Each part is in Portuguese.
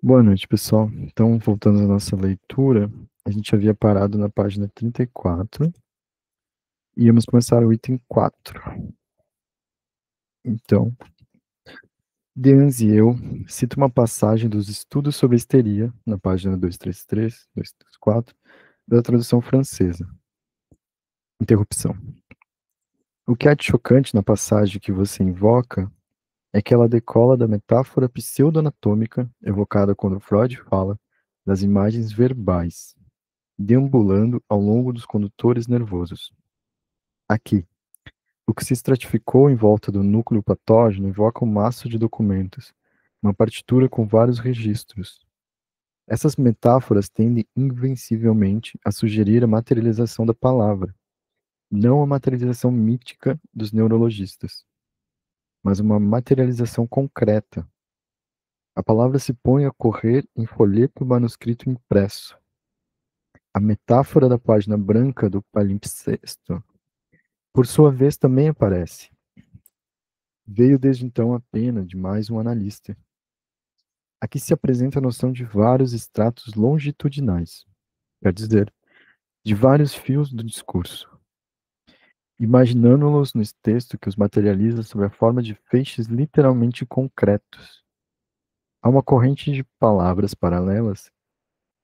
Boa noite, pessoal. Então, voltando à nossa leitura, a gente havia parado na página 34 e íamos começar o item 4. Então, Deans e eu cito uma passagem dos Estudos sobre a Histeria, na página 233, 234, da tradução francesa. Interrupção. O que há de chocante na passagem que você invoca é que ela decola da metáfora pseudo-anatômica evocada quando Freud fala das imagens verbais, deambulando ao longo dos condutores nervosos. Aqui, o que se estratificou em volta do núcleo patógeno evoca um maço de documentos, uma partitura com vários registros. Essas metáforas tendem invencivelmente a sugerir a materialização da palavra, não a materialização mítica dos neurologistas, mas uma materialização concreta. A palavra se põe a correr em folheto manuscrito impresso. A metáfora da página branca do palimpsesto, por sua vez, também aparece. Veio desde então a pena de mais um analista. Aqui se apresenta a noção de vários estratos longitudinais, quer dizer, de vários fios do discurso, imaginando-los no texto que os materializa sob a forma de feixes literalmente concretos. Há uma corrente de palavras paralelas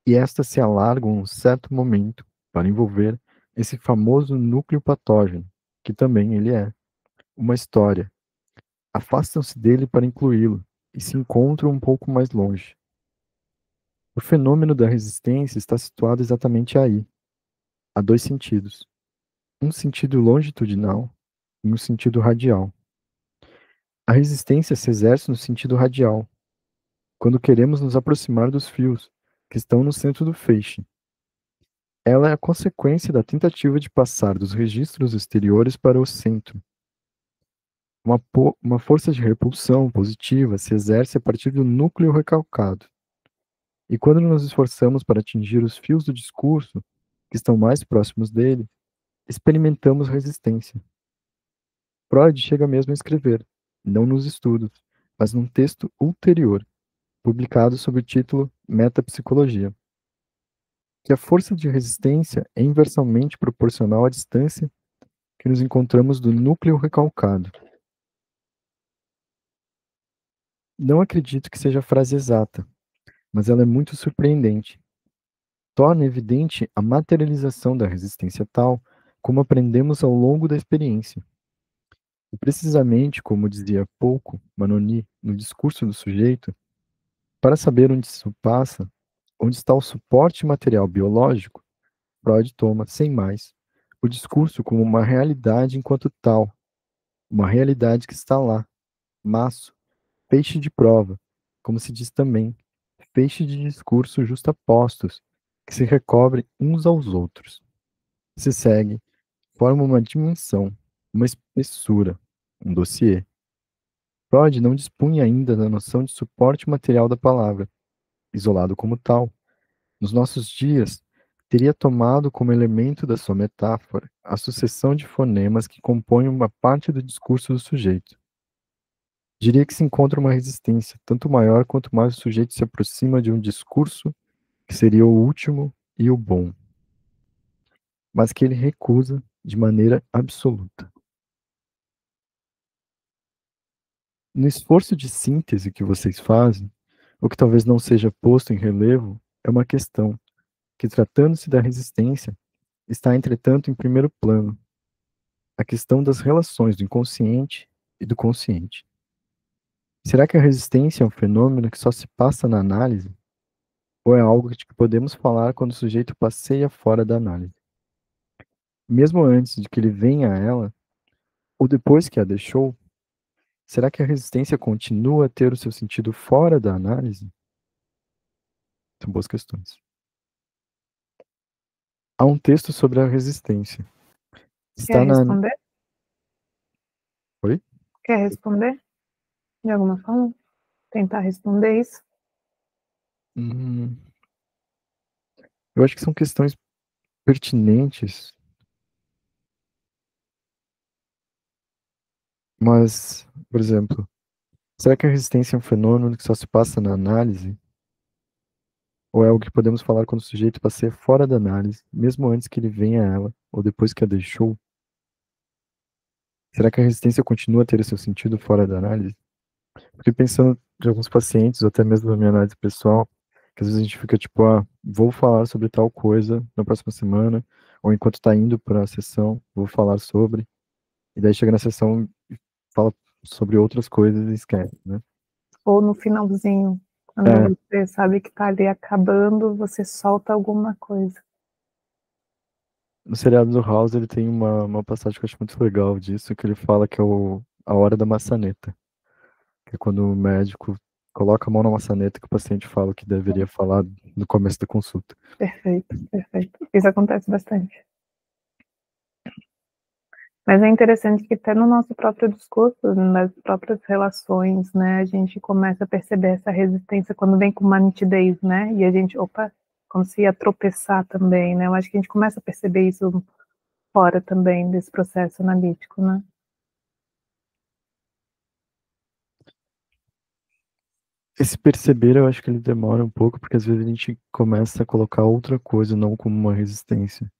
e estas se alargam em um certo momento para envolver esse famoso núcleo patógeno, que também ele é uma história. Afastam-se dele para incluí-lo e se encontram um pouco mais longe. O fenômeno da resistência está situado exatamente aí. Há dois sentidos: um sentido longitudinal e um sentido radial. A resistência se exerce no sentido radial, quando queremos nos aproximar dos fios, que estão no centro do feixe. Ela é a consequência da tentativa de passar dos registros exteriores para o centro. Uma força de repulsão positiva se exerce a partir do núcleo recalcado. E quando nos esforçamos para atingir os fios do discurso, que estão mais próximos dele, experimentamos resistência. Freud chega mesmo a escrever, não nos estudos, mas num texto ulterior, publicado sob o título Metapsicologia, que a força de resistência é inversamente proporcional à distância que nos encontramos do núcleo recalcado. Não acredito que seja a frase exata, mas ela é muito surpreendente. Torna evidente a materialização da resistência tal como aprendemos ao longo da experiência. E precisamente como dizia há pouco Manoni no discurso do sujeito, para saber onde isso passa, onde está o suporte material biológico, Freud toma, sem mais, o discurso como uma realidade enquanto tal, uma realidade que está lá, maço, feixe de prova, como se diz também, feixe de discurso justapostos, que se recobrem uns aos outros. Se segue, forma uma dimensão, uma espessura, um dossiê. Freud não dispunha ainda da noção de suporte material da palavra, isolado como tal. Nos nossos dias, teria tomado como elemento da sua metáfora a sucessão de fonemas que compõem uma parte do discurso do sujeito. Diria que se encontra uma resistência tanto maior quanto mais o sujeito se aproxima de um discurso que seria o último e o bom, mas que ele recusa de maneira absoluta. No esforço de síntese que vocês fazem, o que talvez não seja posto em relevo é uma questão que, tratando-se da resistência, está, entretanto, em primeiro plano, a questão das relações do inconsciente e do consciente. Será que a resistência é um fenômeno que só se passa na análise? Ou é algo de que podemos falar quando o sujeito passeia fora da análise? Mesmo antes de que ele venha a ela, ou depois que a deixou, será que a resistência continua a ter o seu sentido fora da análise? São boas questões. Há um texto sobre a resistência. Quer Está na. responder? Oi? Quer responder? De alguma forma? Tentar responder isso? Hum, eu acho que são questões pertinentes, mas, por exemplo, será que a resistência é um fenômeno que só se passa na análise? Ou é algo que podemos falar quando o sujeito passeia fora da análise, mesmo antes que ele venha a ela, ou depois que a deixou? Será que a resistência continua a ter o seu sentido fora da análise? Porque pensando de alguns pacientes, ou até mesmo na minha análise pessoal, que às vezes a gente fica tipo, vou falar sobre tal coisa na próxima semana, ou enquanto está indo para a sessão, vou falar sobre, e daí chega na sessão e fala sobre outras coisas e esquece, né? Ou no finalzinho, É, quando você sabe que tá ali acabando, você solta alguma coisa. no seriado do House ele tem uma passagem que eu acho muito legal disso, que ele fala que é a hora da maçaneta, que é quando o médico coloca a mão na maçaneta que o paciente fala o que deveria falar no começo da consulta. Perfeito, perfeito. Isso acontece bastante. Mas é interessante que até no nosso próprio discurso, nas próprias relações, né, a gente começa a perceber essa resistência quando vem com uma nitidez, né, e a gente, opa, como se ia tropeçar também, né, eu acho que a gente começa a perceber isso fora também desse processo analítico, né. Esse perceber, eu acho que ele demora um pouco, porque às vezes a gente começa a colocar outra coisa, não como uma resistência.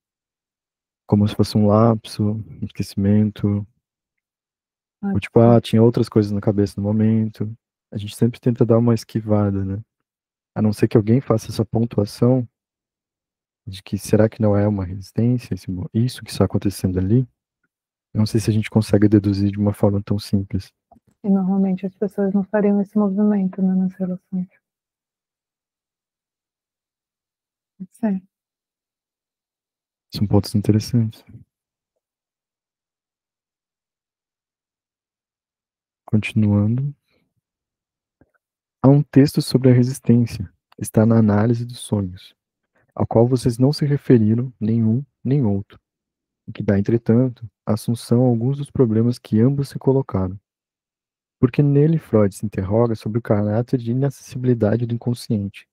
Como se fosse um lapso, um esquecimento, ou tipo, tinha outras coisas na cabeça no momento. A gente sempre tenta dar uma esquivada, né? A não ser que alguém faça essa pontuação de que será que não é uma resistência, isso que está acontecendo ali? Eu não sei se a gente consegue deduzir de uma forma tão simples. E normalmente as pessoas não fariam esse movimento, né, nas relações. Sim. São pontos interessantes. Continuando. Há um texto sobre a resistência. Está na análise dos sonhos, ao qual vocês não se referiram, nenhum nem outro, o que dá, entretanto, assunção a alguns dos problemas que ambos se colocaram. Porque nele Freud se interroga sobre o caráter de inacessibilidade do inconsciente.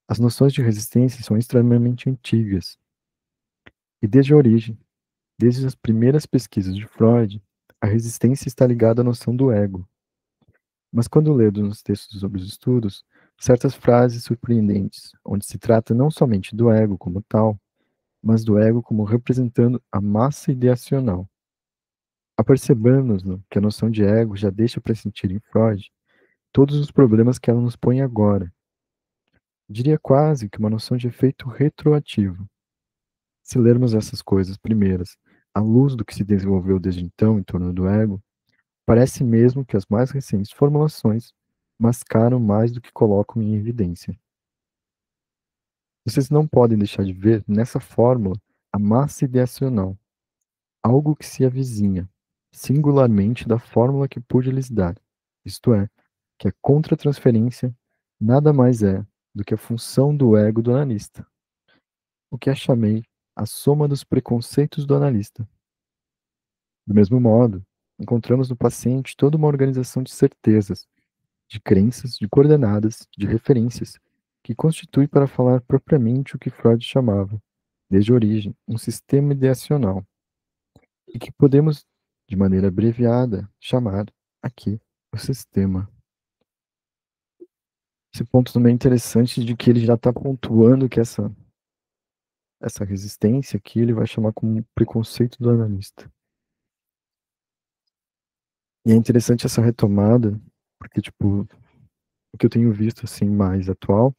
As noções de resistência são extremamente antigas, e desde a origem, desde as primeiras pesquisas de Freud, a resistência está ligada à noção do ego. Mas quando leio nos textos sobre os estudos, certas frases surpreendentes, onde se trata não somente do ego como tal, mas do ego como representando a massa ideacional. Apercebamos que a noção de ego já deixa pressentir em Freud todos os problemas que ela nos põe agora. Diria quase que uma noção de efeito retroativo. Se lermos essas coisas primeiras, à luz do que se desenvolveu desde então em torno do ego, parece mesmo que as mais recentes formulações mascaram mais do que colocam em evidência. Vocês não podem deixar de ver nessa fórmula a massa ideacional, algo que se avizinha, singularmente da fórmula que pude lhes dar, isto é, que a contratransferência nada mais é do que a função do ego do analista, o que chamei a soma dos preconceitos do analista. Do mesmo modo, encontramos no paciente toda uma organização de certezas, de crenças, de coordenadas, de referências, que constitui, para falar propriamente, o que Freud chamava, desde a origem, um sistema ideacional, e que podemos, de maneira abreviada, chamar aqui o sistema. Esse ponto também é interessante de que ele já está pontuando que essa resistência aqui ele vai chamar como preconceito do analista. E é interessante essa retomada, porque, tipo, o que eu tenho visto, assim, mais atual,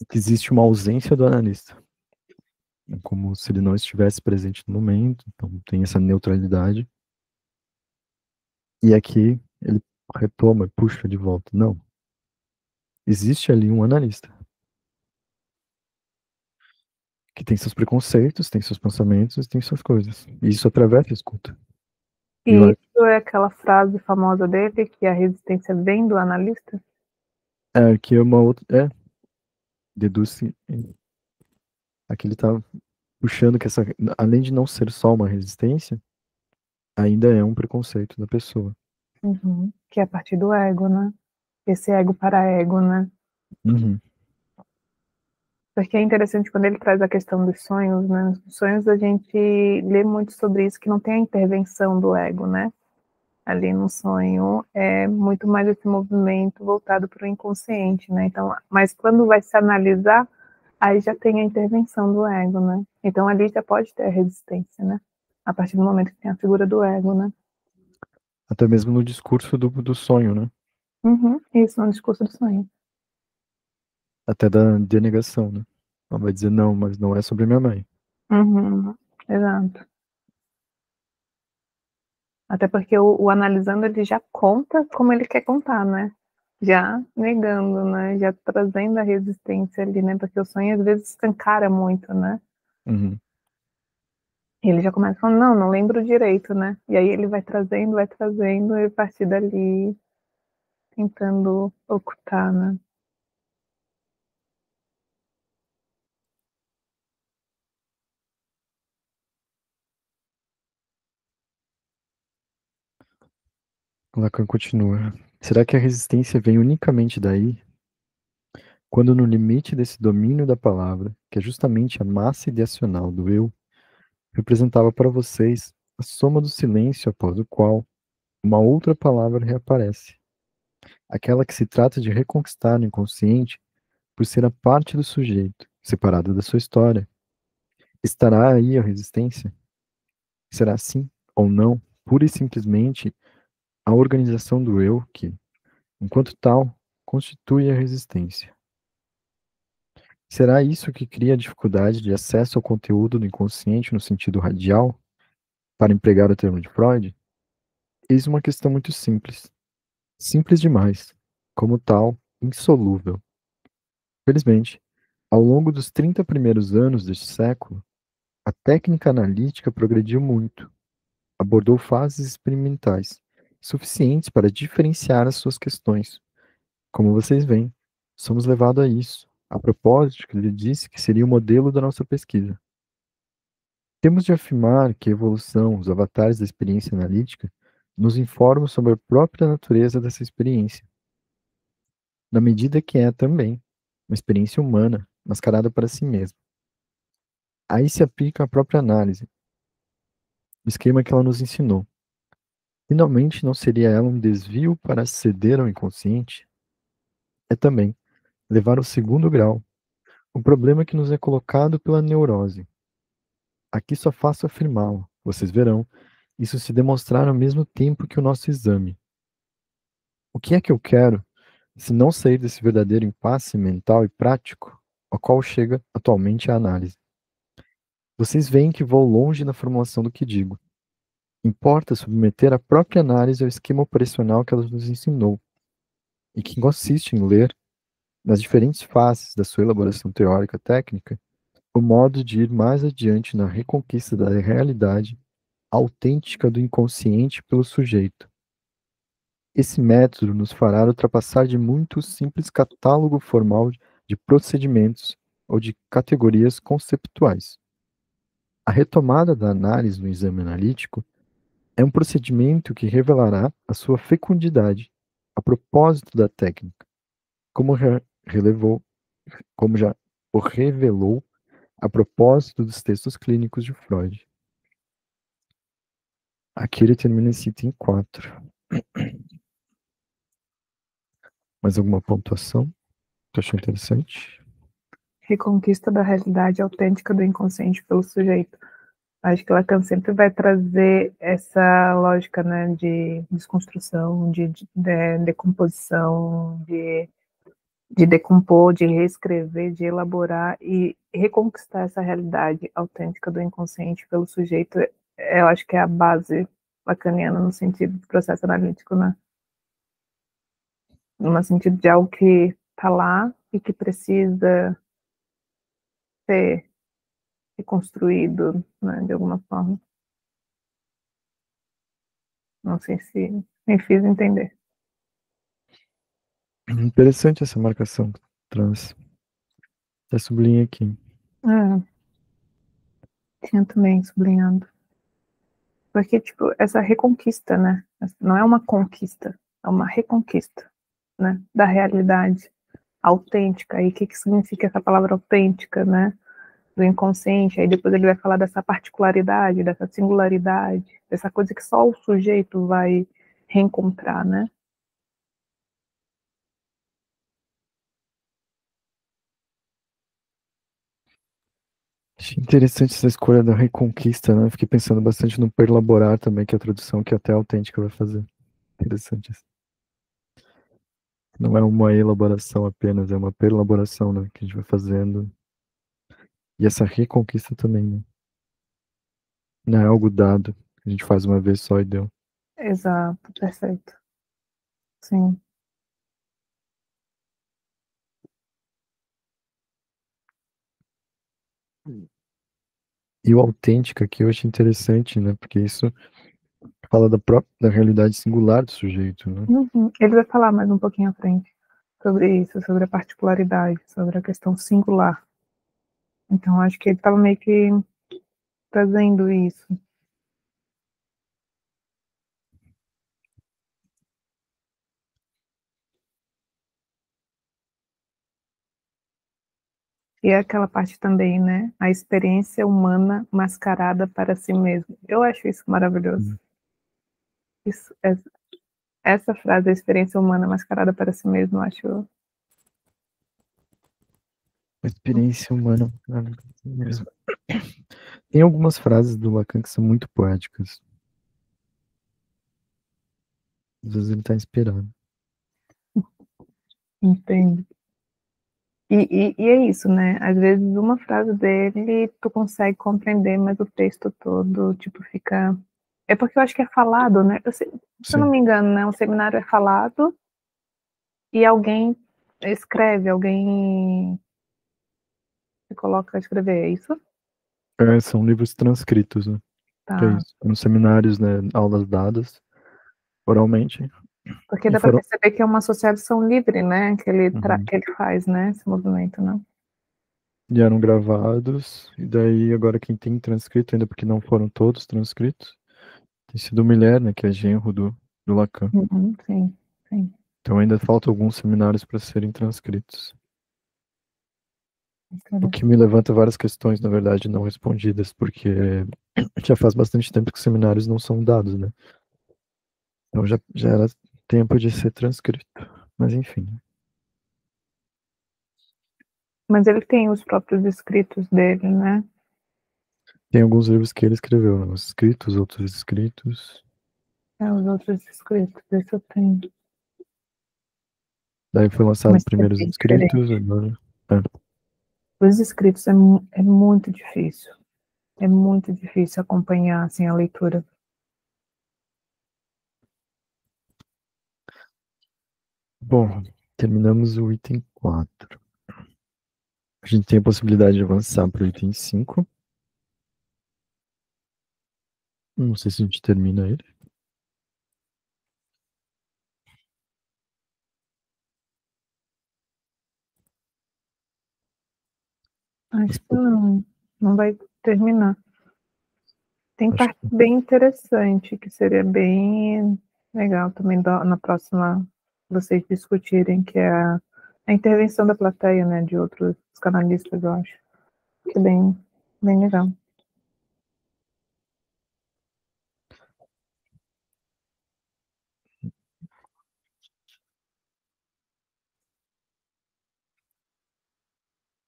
é que existe uma ausência do analista. É como se ele não estivesse presente no momento, então tem essa neutralidade. E aqui ele retoma e puxa de volta. Não. Existe ali um analista que tem seus preconceitos, tem seus pensamentos, tem suas coisas. E isso atravessa a escuta. E E isso é aquela frase famosa dele, que a resistência vem do analista? aqui é uma outra. Deduz-se. Aqui ele tá puxando que além de não ser só uma resistência, ainda é um preconceito da pessoa. Uhum. Que é a partir do ego, né? Esse ego para ego, né? Uhum. Porque é interessante quando ele traz a questão dos sonhos, né? Os sonhos a gente lê muito sobre isso, que não tem a intervenção do ego, né? ali no sonho é muito mais esse movimento voltado para o inconsciente, né? Então, mas quando vai se analisar, aí já tem a intervenção do ego, né? Então ali já pode ter a resistência, né? A partir do momento que tem a figura do ego, né? Até mesmo no discurso do sonho, né? Uhum, isso, no discurso do sonho. Até da denegação, né? Ela vai dizer, não, mas não é sobre minha mãe. Uhum, exato. Até porque o analisando, ele já conta como ele quer contar, né? Já negando, né? Já trazendo a resistência ali, né? Porque o sonho às vezes escancara muito, né? Uhum. E ele já começa falando, não, não lembro direito, né? E aí ele vai trazendo, e a partir dali tentando ocultar, né? Lacan continua. Será que a resistência vem unicamente daí? Quando no limite desse domínio da palavra, que é justamente a massa ideacional do eu, representava para vocês a soma do silêncio após o qual uma outra palavra reaparece, aquela que se trata de reconquistar no inconsciente por ser a parte do sujeito, separada da sua história. Estará aí a resistência? Será sim ou não, pura e simplesmente a organização do eu que, enquanto tal, constitui a resistência? Será isso que cria a dificuldade de acesso ao conteúdo do inconsciente no sentido radial, para empregar o termo de Freud? Eis uma questão muito simples. Simples demais. Como tal, insolúvel. Felizmente, ao longo dos 30 primeiros anos deste século, a técnica analítica progrediu muito. Abordou fases experimentais, suficientes para diferenciar as suas questões. Como vocês veem, somos levados a isso, a propósito que lhe disse que seria o modelo da nossa pesquisa. Temos de afirmar que a evolução, os avatares da experiência analítica, nos informam sobre a própria natureza dessa experiência, na medida que é também uma experiência humana, mascarada para si mesma. Aí se aplica a própria análise, o esquema que ela nos ensinou. Finalmente, não seria ela um desvio para ceder ao inconsciente? É também levar ao segundo grau o problema que nos é colocado pela neurose. Aqui só faço afirmá-lo, vocês verão, isso se demonstrar ao mesmo tempo que o nosso exame. O que é que eu quero se não sair desse verdadeiro impasse mental e prático ao qual chega atualmente a análise? Vocês veem que vou longe na formulação do que digo. Importa submeter a própria análise ao esquema operacional que ela nos ensinou, e que consiste em ler, nas diferentes faces da sua elaboração teórica técnica, o modo de ir mais adiante na reconquista da realidade autêntica do inconsciente pelo sujeito. Esse método nos fará ultrapassar de muito o simples catálogo formal de procedimentos ou de categorias conceptuais. A retomada da análise no exame analítico é um procedimento que revelará a sua fecundidade a propósito da técnica, como, relevou, como já o revelou a propósito dos textos clínicos de Freud. Aqui ele termina esse item 4. Mais alguma pontuação que achou interessante? Reconquista da realidade autêntica do inconsciente pelo sujeito. Acho que Lacan sempre vai trazer essa lógica, né, de desconstrução, de decomposição, de decompor, de reescrever, de elaborar e reconquistar essa realidade autêntica do inconsciente pelo sujeito. Eu acho que é a base lacaniana no sentido do processo analítico, né? No sentido de algo que está lá e que precisa ser reconstruído, né, de alguma forma. Não sei se me fiz entender. Interessante essa marcação que traz. Até sublinha aqui. Tinha também sublinhado. Porque, tipo, essa reconquista, né? Não é uma conquista, é uma reconquista, né? Da realidade autêntica. E o que, que significa essa palavra autêntica, né? Do inconsciente. Aí depois ele vai falar dessa particularidade, dessa singularidade, dessa coisa que só o sujeito vai reencontrar, né? Achei interessante essa escolha da reconquista, né? Fiquei pensando bastante no perlaborar também, que é a tradução que até a autêntica vai fazer. Interessante isso. Não é uma elaboração apenas, é uma perlaboração, né? Que a gente vai fazendo. E essa reconquista também, né? Não é algo dado. A gente faz uma vez só e deu. Exato, perfeito. Sim. E o autêntica aqui eu achei interessante, né? Porque isso fala da realidade singular do sujeito, né? Uhum. Ele vai falar mais um pouquinho à frente sobre isso, sobre a particularidade, sobre a questão singular. Então, acho que ele estava meio que trazendo isso. E é aquela parte também, né? A experiência humana mascarada para si mesmo. Eu acho isso maravilhoso. Isso, essa frase, a experiência humana mascarada para si mesmo, eu acho. A experiência humana. Mesmo. Tem algumas frases do Lacan que são muito poéticas. Às vezes ele está inspirado. Entendo. E é isso, né? Às vezes uma frase dele tu consegue compreender, mas o texto todo, tipo, fica. É porque eu acho que é falado, né? Se eu não Sim. me engano, né? Um seminário é falado e alguém escreve, alguém se coloca a escrever, é isso? São livros transcritos, né? Que é Tá. isso. Nos seminários, né? Aulas dadas oralmente. Porque E dá para foram. perceber que é uma associação livre, né? Uhum. Que ele faz, né? Esse movimento, né? E eram gravados. E daí, agora quem tem transcrito, ainda porque não foram todos transcritos, tem sido o Miller, né? Que é genro do Lacan. Uhum, sim, sim. Então ainda faltam alguns seminários para serem transcritos. O que me levanta várias questões, na verdade, não respondidas, porque já faz bastante tempo que os seminários não são dados, né? Então já era tempo de ser transcrito. Mas enfim. Mas ele tem os próprios escritos dele, né? Tem alguns livros que ele escreveu, né? Uns escritos, outros escritos. É, os outros escritos, esse eu tenho. Daí foi lançado Mas é primeiros bem escritos, diferente. agora. É. Os escritos é muito difícil. É muito difícil acompanhar, assim, a leitura. Bom, terminamos o item 4. A gente tem a possibilidade de avançar para o item 5. Não sei se a gente termina ele. Acho Mas, que não. Não vai terminar. Tem acho parte bem interessante, que seria bem legal também na próxima vocês discutirem, que é a intervenção da plateia, né, de outros canalistas, eu acho. Que é bem legal.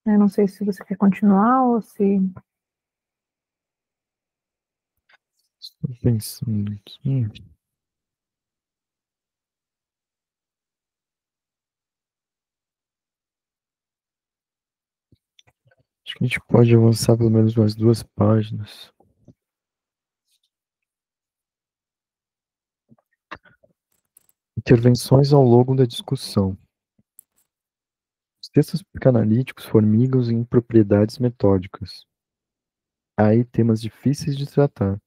Eu não sei se você quer continuar ou se. estou pensando aqui. Acho que a gente pode avançar pelo menos umas 2 páginas. Intervenções ao longo da discussão. Os textos psicanalíticos formigam em propriedades metódicas. Há aí temas difíceis de tratar,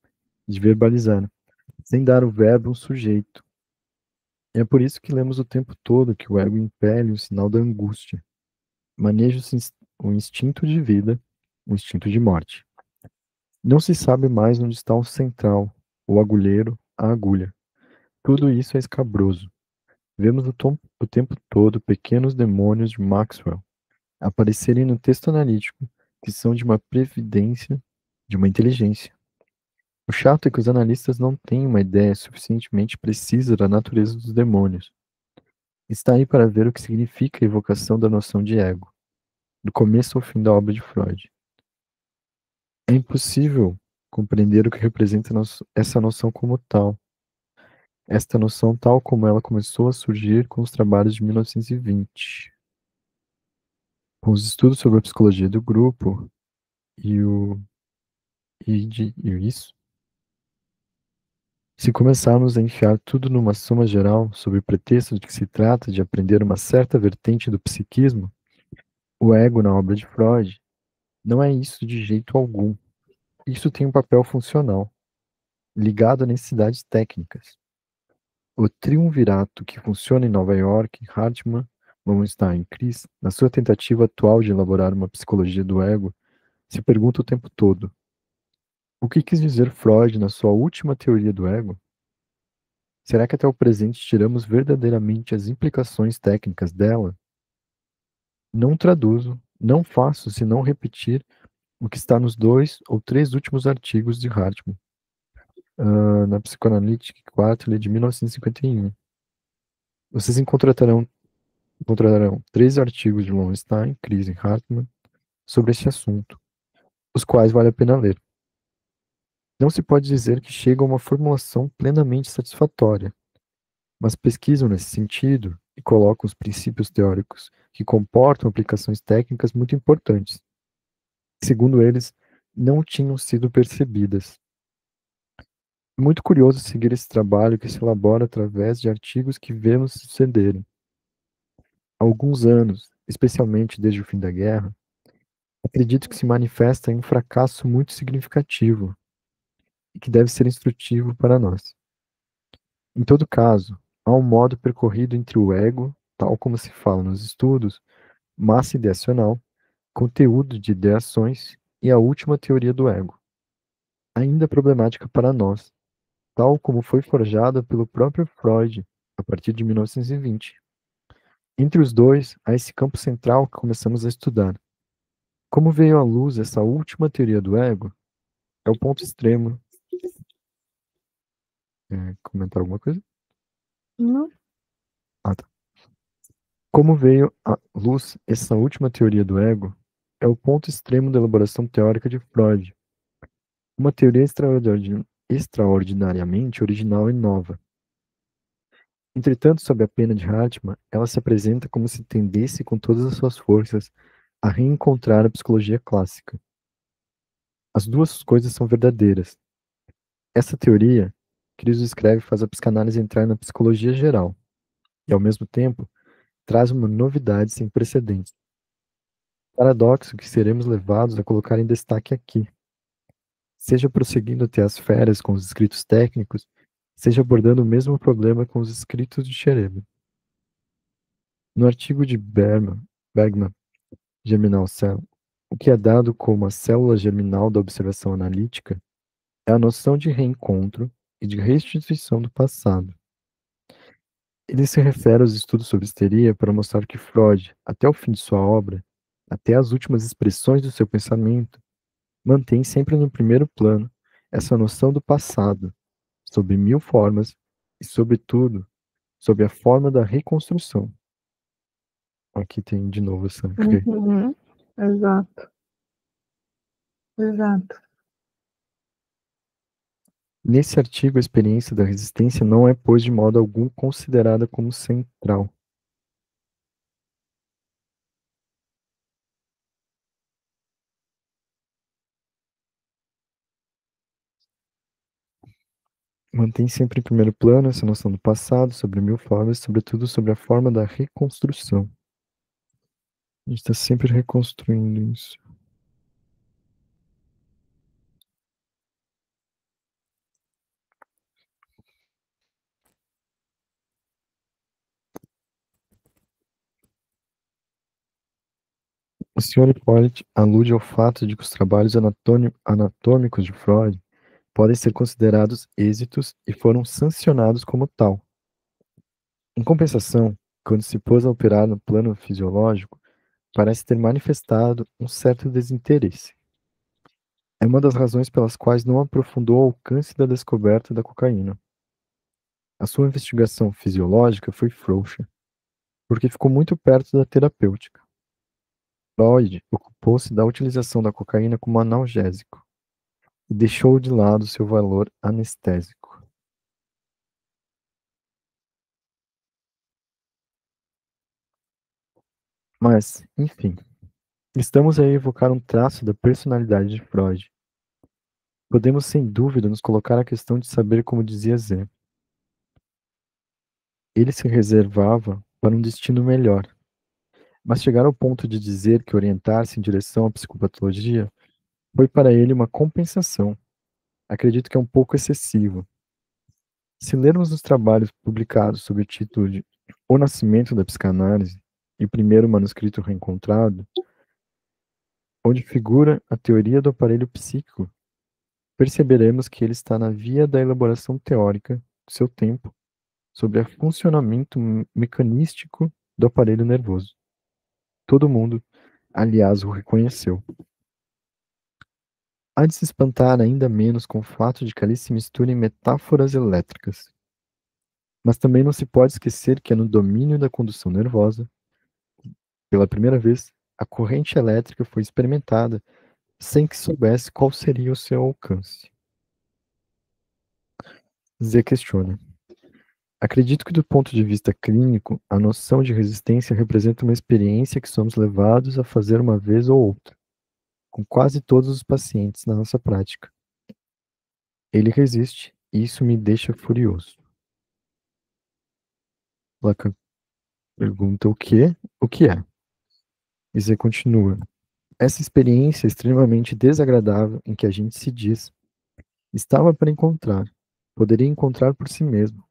de verbalizar, sem dar ao verbo um sujeito. É por isso que lemos o tempo todo que o ego impele o sinal da angústia. Maneja o instinto de vida, o instinto de morte. Não se sabe mais onde está o central, o agulheiro, a agulha. Tudo isso é escabroso. Vemos o tempo todo pequenos demônios de Maxwell aparecerem no texto analítico que são de uma previdência, de uma inteligência. O chato é que os analistas não têm uma ideia suficientemente precisa da natureza dos demônios. Está aí para ver o que significa a evocação da noção de ego, do começo ao fim da obra de Freud. É impossível compreender o que representa essa noção como tal. Esta noção tal como ela começou a surgir com os trabalhos de 1920, com os estudos sobre a psicologia do grupo e o e isso. Se começarmos a enfiar tudo numa soma geral, sob o pretexto de que se trata de aprender uma certa vertente do psiquismo, o ego na obra de Freud não é isso de jeito algum. Isso tem um papel funcional, ligado a necessidades técnicas. O triunvirato que funciona em Nova York, Hartmann, Lowenstein e Chris, na sua tentativa atual de elaborar uma psicologia do ego, se pergunta o tempo todo: o que quis dizer Freud na sua última teoria do ego? Será que até o presente tiramos verdadeiramente as implicações técnicas dela? Não traduzo, não faço senão repetir o que está nos 2 ou 3 últimos artigos de Hartmann, na Psychoanalytic Quarterly de 1951. Vocês encontrarão 3 artigos de Lowenstein, Chris e Hartmann sobre esse assunto, os quais vale a pena ler. Não se pode dizer que chega a uma formulação plenamente satisfatória, mas pesquisam nesse sentido e colocam os princípios teóricos que comportam aplicações técnicas muito importantes, que, segundo eles, não tinham sido percebidas. É muito curioso seguir esse trabalho que se elabora através de artigos que vemos sucederem. Há alguns anos, especialmente desde o fim da guerra, acredito que se manifesta em um fracasso muito significativo e que deve ser instrutivo para nós. Em todo caso, há um modo percorrido entre o ego, tal como se fala nos estudos, massa ideacional, conteúdo de ideações e a última teoria do ego, ainda problemática para nós, tal como foi forjada pelo próprio Freud a partir de 1920. Entre os dois, há esse campo central que começamos a estudar. Como veio à luz essa última teoria do ego, é o ponto extremo. Comentar alguma coisa? Não. Ah, tá. Como veio à luz essa última teoria do ego, é o ponto extremo da elaboração teórica de Freud. Uma teoria extraordinariamente original e nova. Entretanto, sob a pena de Hartmann, ela se apresenta como se tendesse com todas as suas forças a reencontrar a psicologia clássica. As duas coisas são verdadeiras. Essa teoria, Chris escreve, faz a psicanálise entrar na psicologia geral e, ao mesmo tempo, traz uma novidade sem precedentes. Paradoxo que seremos levados a colocar em destaque aqui. Seja prosseguindo até as férias com os escritos técnicos, seja abordando o mesmo problema com os escritos de Scherer. No artigo de Bergman, Germinal Cell, o que é dado como a célula germinal da observação analítica é a noção de reencontro e de restituição do passado. Ele se refere aos estudos sobre histeria para mostrar que Freud, até o fim de sua obra, até as últimas expressões do seu pensamento, mantém sempre no primeiro plano essa noção do passado, sob 1000 formas e, sobretudo, sob a forma da reconstrução. Aqui tem de novo essa. Uhum. Exato. Exato. Nesse artigo, a experiência da resistência não é, pois, de modo algum considerada como central. Mantém sempre em primeiro plano essa noção do passado, sobre 1000 formas, e, sobretudo, sobre a forma da reconstrução. A gente está sempre reconstruindo isso. O Sr. Hippolyte alude ao fato de que os trabalhos anatômicos de Freud podem ser considerados êxitos e foram sancionados como tal. Em compensação, quando se pôs a operar no plano fisiológico, parece ter manifestado um certo desinteresse. É uma das razões pelas quais não aprofundou o alcance da descoberta da cocaína. A sua investigação fisiológica foi frouxa, porque ficou muito perto da terapêutica. Freud ocupou-se da utilização da cocaína como analgésico e deixou de lado seu valor anestésico. Mas, enfim, estamos a evocar um traço da personalidade de Freud. Podemos, sem dúvida, nos colocar a questão de saber como dizia Zé. Ele se reservava para um destino melhor, mas chegar ao ponto de dizer que orientar-se em direção à psicopatologia foi para ele uma compensação. Acredito que é um pouco excessivo. Se lermos os trabalhos publicados sob o título de O Nascimento da Psicanálise e o primeiro manuscrito reencontrado, onde figura a teoria do aparelho psíquico, perceberemos que ele está na via da elaboração teórica do seu tempo sobre o funcionamento mecanístico do aparelho nervoso. Todo mundo, aliás, o reconheceu. Há de se espantar ainda menos com o fato de que ali se misturem metáforas elétricas. Mas também não se pode esquecer que é no domínio da condução nervosa, pela primeira vez, a corrente elétrica foi experimentada sem que soubesse qual seria o seu alcance. Zé questiona. Acredito que, do ponto de vista clínico, a noção de resistência representa uma experiência que somos levados a fazer uma vez ou outra, com quase todos os pacientes na nossa prática. Ele resiste, e isso me deixa furioso. Lacan pergunta o que? O que é? E Zé continua. Essa experiência extremamente desagradável em que a gente se diz, estava para encontrar, poderia encontrar por si mesmo.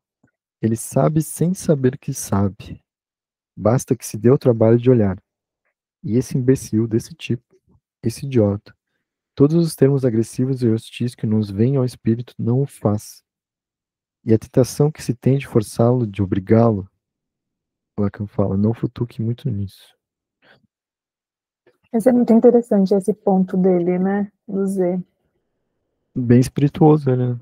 Ele sabe sem saber que sabe. Basta que se dê o trabalho de olhar. E esse imbecil desse tipo, esse idiota, todos os termos agressivos e hostis que nos vêm ao espírito não o faz. E a tentação que se tem de forçá-lo, de obrigá-lo, Lacan fala, não futuque muito nisso. Mas é muito interessante esse ponto dele, né, do Z. Bem espirituoso ele, né?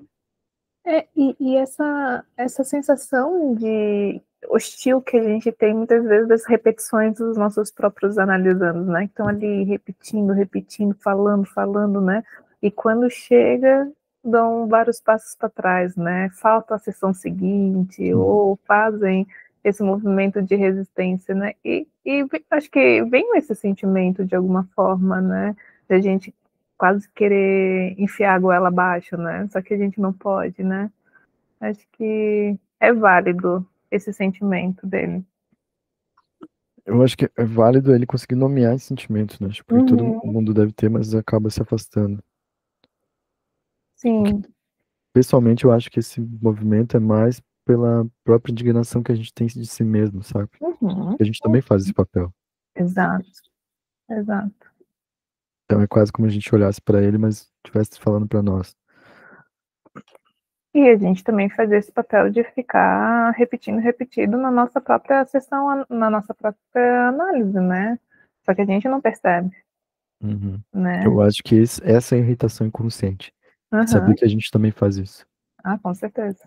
E essa sensação de hostil que a gente tem muitas vezes das repetições dos nossos próprios analisandos, né? Que estão ali repetindo, repetindo, falando, né? E quando chega, dão vários passos para trás, né? Falta a sessão seguinte, ou fazem esse movimento de resistência, né? E acho que vem esse sentimento de alguma forma, né? Da gente quase querer enfiar a goela abaixo, né? Só que a gente não pode, né? Acho que é válido esse sentimento dele. Eu acho que é válido ele conseguir nomear esse sentimento, né? Tipo, porque todo Uhum, mundo deve ter, mas acaba se afastando. O que, sim. pessoalmente, eu acho que esse movimento é mais pela própria indignação que a gente tem de si mesmo, sabe? Uhum, A gente também faz esse papel. exato, exato. Então é quase como a gente olhasse para ele, mas estivesse falando para nós. E a gente também faz esse papel de ficar repetido na nossa própria sessão, na nossa própria análise, né? Só que a gente não percebe, Uhum. né? Eu acho que essa é a irritação inconsciente. Saber Uhum. que a gente também faz isso. Ah, com certeza.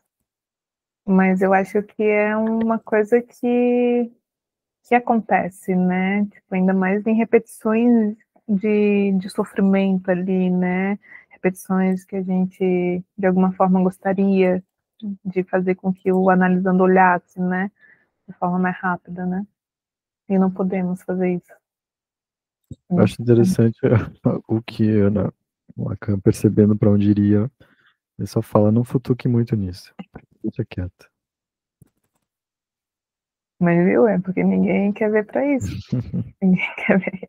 Mas eu acho que é uma coisa que acontece, né? Tipo, ainda mais em repetições de sofrimento ali, né? Repetições que a gente, de alguma forma, gostaria de fazer com que o analisando olhasse, né? De forma mais rápida, né? E não podemos fazer isso. Eu Não acho podemos. interessante o que Ana Lacan, percebendo para onde iria, ele só fala, não futuque muito nisso. Deixa quieto. Mas viu? É porque ninguém quer ver para isso. Ninguém quer ver.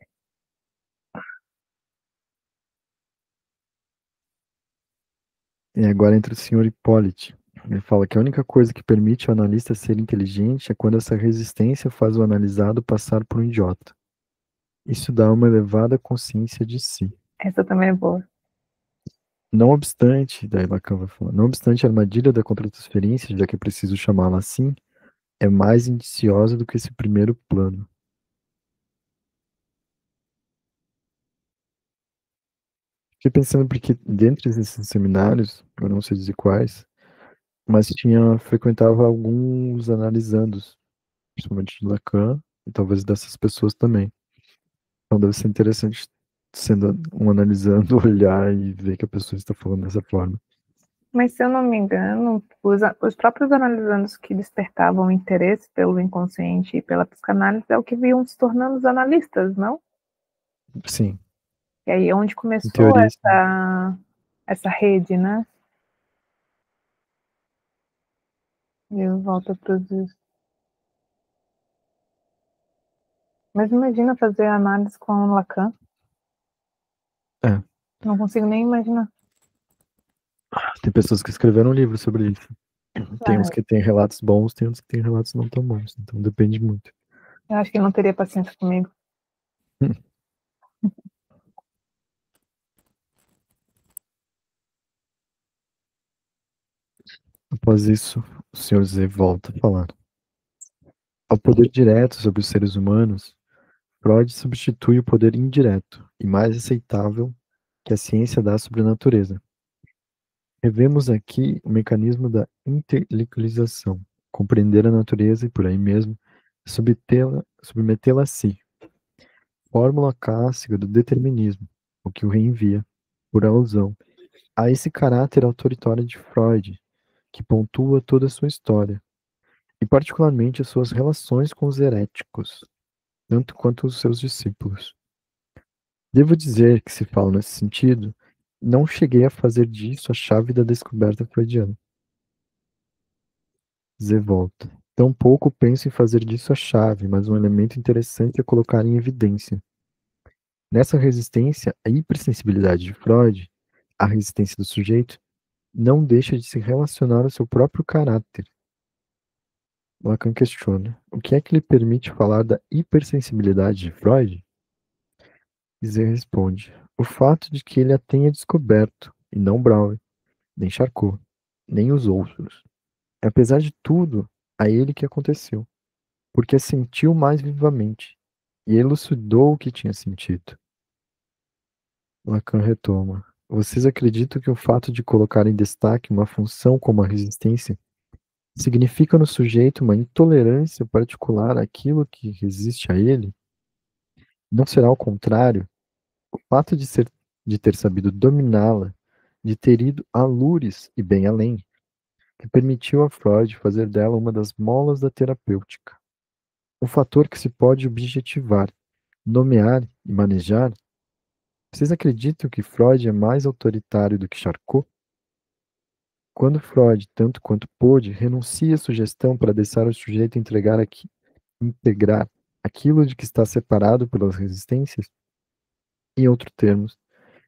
E agora entra o senhor Hippolyte. Ele fala que a única coisa que permite ao analista ser inteligente é quando essa resistência faz o analisado passar por um idiota. Isso dá uma elevada consciência de si. Essa também é boa. Não obstante, daí Lacan vai falar, não obstante a armadilha da contratransferência, já que é preciso chamá-la assim, é mais indiciosa do que esse primeiro plano. Fiquei pensando porque dentre esses seminários, eu não sei dizer quais, mas frequentava alguns analisandos, principalmente de Lacan, e talvez dessas pessoas também. Então deve ser interessante sendo um analisando, olhar e ver que a pessoa está falando dessa forma. Mas, se eu não me engano, os próprios analisandos que despertavam interesse pelo inconsciente e pela psicanálise é o que iam se tornando os analistas, não? Sim, E aí é onde em começou teoria, sim. essa rede, né? Eu volto para os... Mas imagina fazer análise com Lacan. É, Não consigo nem imaginar. tem pessoas que escreveram um livro sobre isso. Tem uns Ah, que têm relatos bons, tem uns que têm relatos não tão bons. Então depende muito. eu acho que ele não teria paciência comigo. Após isso, o senhor Z volta a falar. Ao poder direto sobre os seres humanos, Freud substitui o poder indireto e mais aceitável que a ciência dá sobre a natureza. Revemos aqui o mecanismo da intelectualização, compreender a natureza e, por aí mesmo, submetê-la a si. Fórmula clássica do determinismo, o que o reenvia, por alusão, a esse caráter autoritário de Freud, que pontua toda a sua história, e particularmente as suas relações com os heréticos, tanto quanto os seus discípulos. Devo dizer que, se falo nesse sentido, não cheguei a fazer disso a chave da descoberta freudiana. Z volta. Tampouco penso em fazer disso a chave, mas um elemento interessante a colocar em evidência. Nessa resistência à hipersensibilidade de Freud, a resistência do sujeito não deixa de se relacionar ao seu próprio caráter. Lacan questiona: o que é que lhe permite falar da hipersensibilidade de Freud? Z responde: o fato de que ele a tenha descoberto, e não Brauer, nem Charcot, nem os outros. Apesar de tudo, a ele que aconteceu, porque a sentiu mais vivamente, e elucidou o que tinha sentido. Lacan retoma: vocês acreditam que o fato de colocar em destaque uma função como a resistência significa no sujeito uma intolerância particular àquilo que resiste a ele? Não será o contrário? O fato de ter sabido dominá-la, de ter ido a lures e bem além, que permitiu a Freud fazer dela uma das molas da terapêutica. Um fator que se pode objetivar, nomear e manejar. Vocês acreditam que Freud é mais autoritário do que Charcot? Quando Freud, tanto quanto pôde, renuncia à sugestão para deixar o sujeito integrar aquilo de que está separado pelas resistências? Em outros termos,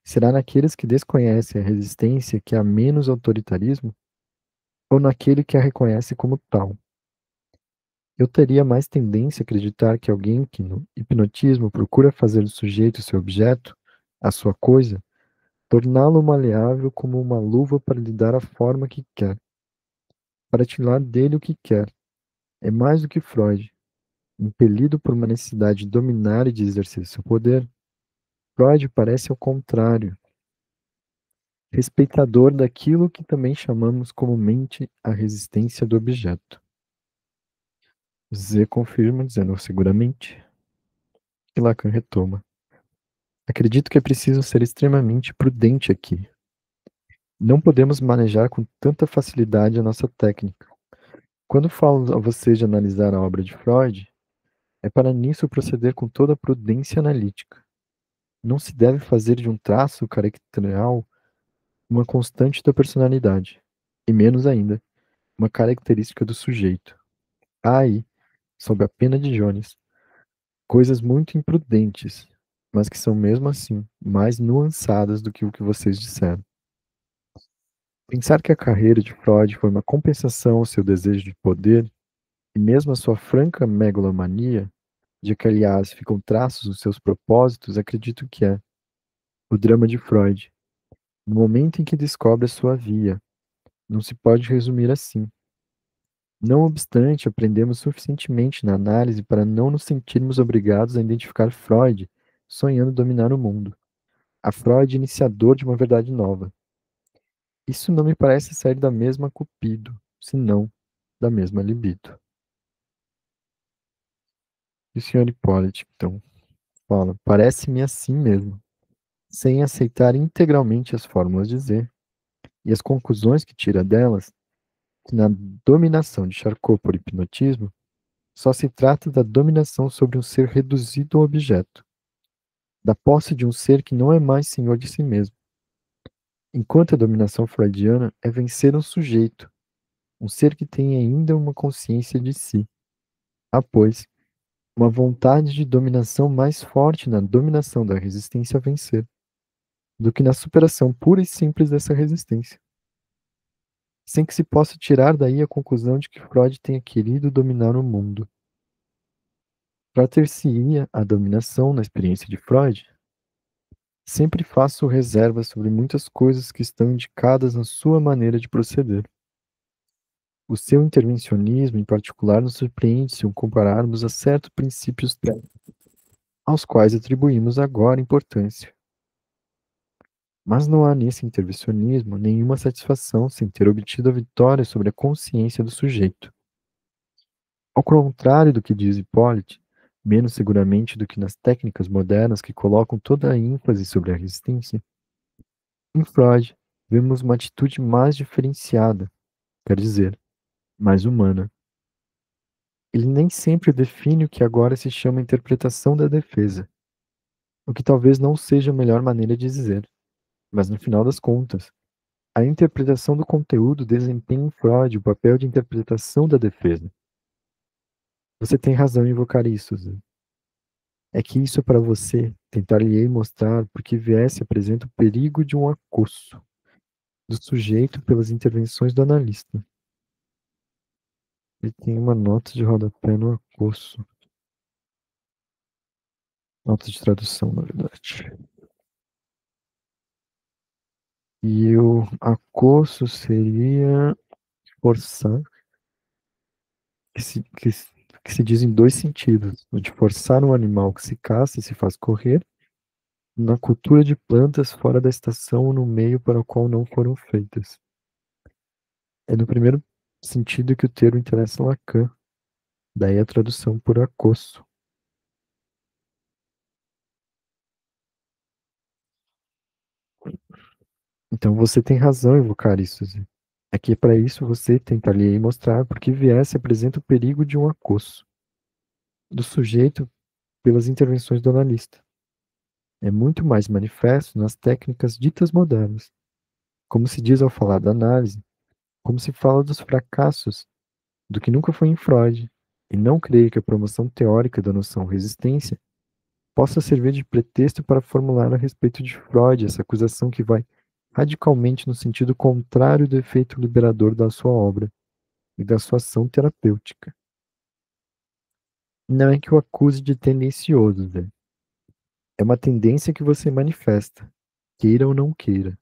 será naqueles que desconhecem a resistência que há menos autoritarismo? Ou naquele que a reconhece como tal? Eu teria mais tendência a acreditar que alguém que no hipnotismo procura fazer do sujeito seu objeto, a sua coisa, torná-lo maleável como uma luva para lhe dar a forma que quer, para tirar dele o que quer. É mais do que Freud, impelido por uma necessidade de dominar e de exercer seu poder. Freud parece ao contrário, respeitador daquilo que também chamamos comumente a resistência do objeto. Z confirma, dizendo seguramente, e Lacan retoma. Acredito que é preciso ser extremamente prudente aqui. Não podemos manejar com tanta facilidade a nossa técnica. Quando falo a vocês de analisar a obra de Freud, é para nisso proceder com toda a prudência analítica. Não se deve fazer de um traço caracterial uma constante da personalidade, e menos ainda, uma característica do sujeito. Há aí, sob a pena de Jones, coisas muito imprudentes, mas que são mesmo assim mais nuançadas do que o que vocês disseram. Pensar que a carreira de Freud foi uma compensação ao seu desejo de poder, e mesmo a sua franca megalomania, de que, aliás, ficam traços nos seus propósitos, acredito que é o drama de Freud. No momento em que descobre a sua via, não se pode resumir assim. Não obstante, aprendemos suficientemente na análise para não nos sentirmos obrigados a identificar Freud sonhando dominar o mundo. a Freud iniciador de uma verdade nova. Isso não me parece sair da mesma cupido, senão da mesma libido. E o Sr. Hippolyte, então, fala, parece-me assim mesmo, sem aceitar integralmente as fórmulas de Z e as conclusões que tira delas, que na dominação de Charcot por hipnotismo, só se trata da dominação sobre um ser reduzido ao objeto, da posse de um ser que não é mais senhor de si mesmo. Enquanto a dominação freudiana é vencer um sujeito, um ser que tem ainda uma consciência de si. Há, pois, uma vontade de dominação mais forte na dominação da resistência a vencer, do que na superação pura e simples dessa resistência. Sem que se possa tirar daí a conclusão de que Freud tenha querido dominar o mundo. Tratar-se-ia a dominação na experiência de Freud? Sempre faço reservas sobre muitas coisas que estão indicadas na sua maneira de proceder. O seu intervencionismo, em particular, nos surpreende se o compararmos a certos princípios técnicos, aos quais atribuímos agora importância. Mas não há nesse intervencionismo nenhuma satisfação sem ter obtido a vitória sobre a consciência do sujeito. Ao contrário do que diz Hippolyte, menos seguramente do que nas técnicas modernas que colocam toda a ênfase sobre a resistência, em Freud vemos uma atitude mais diferenciada, quer dizer, mais humana. Ele nem sempre define o que agora se chama interpretação da defesa, o que talvez não seja a melhor maneira de dizer, mas no final das contas, a interpretação do conteúdo desempenha em Freud o papel de interpretação da defesa. Você tem razão em invocar isso, Zé. É que isso é para você, tentar-lhe-ei mostrar porque viesse apresenta o perigo de um acosso do sujeito pelas intervenções do analista. Ele tem uma nota de rodapé no acosso. Nota de tradução, na verdade. E o acosso seria forçar, que se diz em dois sentidos. O de forçar um animal que se caça e se faz correr, na cultura de plantas fora da estação ou no meio para o qual não foram feitas. É no primeiro sentido que o termo interessa Lacan, daí a tradução por acosso. Então você tem razão em invocar isso, Zé. É que para isso você tentaria mostrar porque viesse apresenta o perigo de um acosso do sujeito pelas intervenções do analista. É muito mais manifesto nas técnicas ditas modernas, como se diz ao falar da análise, como se fala dos fracassos, do que nunca foi em Freud, e não creio que a promoção teórica da noção resistência possa servir de pretexto para formular a respeito de Freud essa acusação que vai radicalmente no sentido contrário do efeito liberador da sua obra e da sua ação terapêutica. Não é que o acuse de tendencioso, Zé. É uma tendência que você manifesta, queira ou não queira.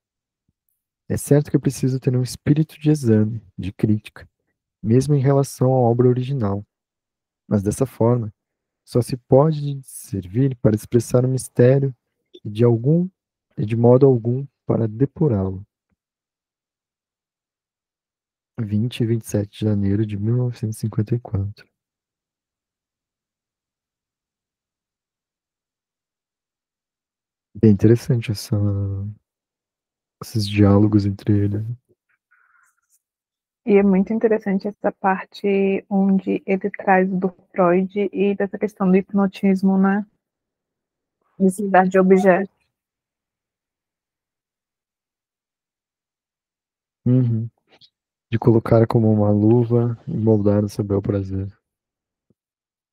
É certo que é preciso ter um espírito de exame, de crítica, mesmo em relação à obra original, mas dessa forma, só se pode servir para expressar o mistério e de modo algum para depurá-lo. 20 e 27 de janeiro de 1954. Bem interessante esses diálogos entre eles. E é muito interessante essa parte onde ele traz do Freud e dessa questão do hipnotismo, né? Necessidade de objeto. Uhum. De colocar como uma luva e moldar o seu bel prazer.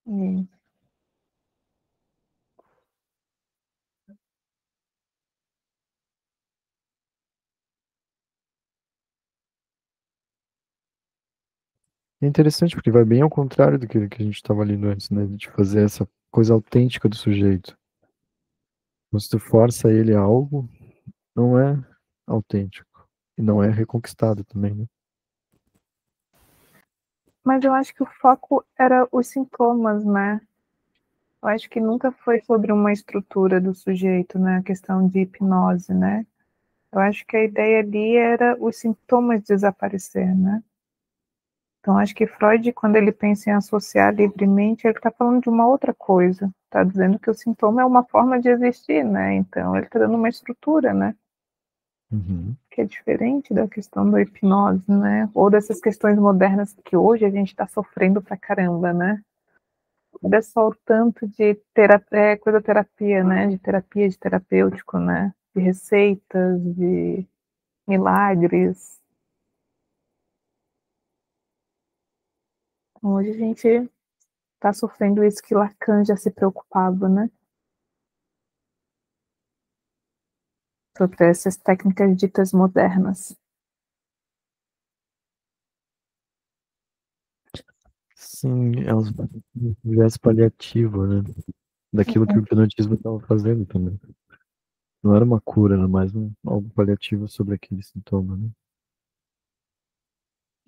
E É interessante porque vai bem ao contrário do que a gente estava lendo antes, né? De fazer essa coisa autêntica do sujeito. Quando tu força ele a algo, não é autêntico. E não é reconquistado também, né? Mas eu acho que o foco era os sintomas, né? Eu acho que nunca foi sobre uma estrutura do sujeito, né? A questão de hipnose, né? Eu acho que a ideia ali era os sintomas desaparecer, né? Então, acho que Freud, quando ele pensa em associar livremente, ele está falando de uma outra coisa. Está dizendo que o sintoma é uma forma de existir, né? Então, ele está dando uma estrutura, né? Uhum. Que é diferente da questão da hipnose, né? Ou dessas questões modernas que hoje a gente está sofrendo pra caramba, né? Olha só o tanto de coisa terapia, né? De terapia, de terapêutico, né? De receitas, de milagres. Hoje a gente está sofrendo isso que Lacan já se preocupava, né? Sobre essas técnicas ditas modernas. Sim, é um viés paliativo, né? Daquilo que o hipnotismo estava fazendo também. Não era uma cura, era mais algo paliativo sobre aquele sintoma, né?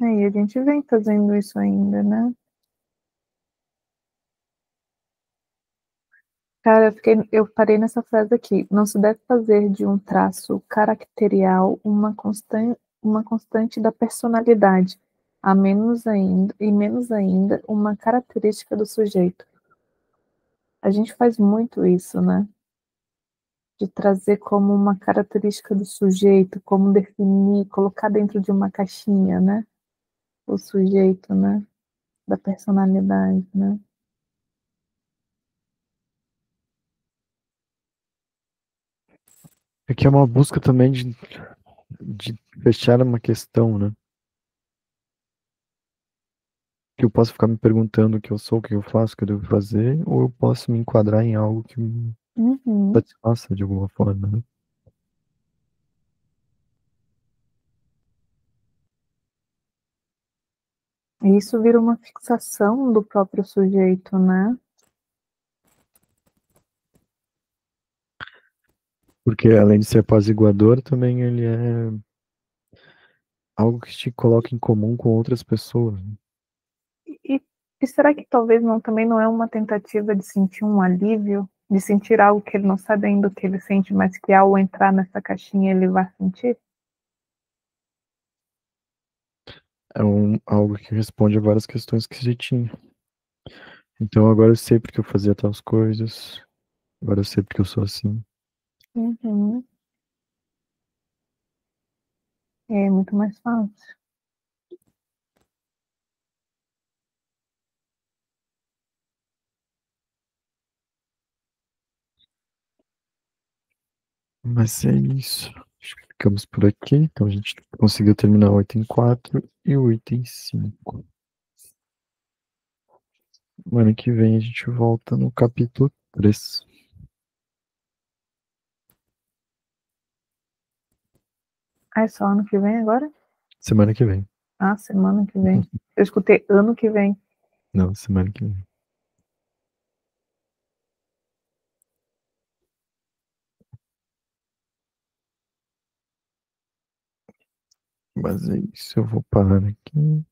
E a gente vem fazendo isso ainda, né? Cara, eu parei nessa frase aqui. Não se deve fazer de um traço caracterial uma constante da personalidade, e menos ainda uma característica do sujeito. A gente faz muito isso, né? De trazer como uma característica do sujeito, como definir, colocar dentro de uma caixinha, né? O sujeito, né? Da personalidade, né? É que é uma busca também de fechar uma questão, né? Que eu posso ficar me perguntando o que eu sou, o que eu faço, o que eu devo fazer, ou eu posso me enquadrar em algo que me Uhum. satisfaça de alguma forma, né? E isso vira uma fixação do próprio sujeito, né? Porque além de ser apaziguador, também ele é algo que te coloca em comum com outras pessoas, né? E, e será que talvez também não é uma tentativa de sentir um alívio, de sentir algo que ele não sabe ainda o que ele sente, mas que ao entrar nessa caixinha ele vai sentir? É algo que responde a várias questões que se tinha. Então agora eu sei porque eu fazia tais coisas, agora eu sei porque eu sou assim. Uhum. É muito mais fácil. Mas é isso. Acho que ficamos por aqui. Então a gente conseguiu terminar o item 4 e o item 5. Semana que vem a gente volta no capítulo 3. Ah, é só ano que vem agora? Semana que vem. Ah, semana que vem. Eu escutei ano que vem. Não, semana que vem. Mas é isso, eu vou parar aqui.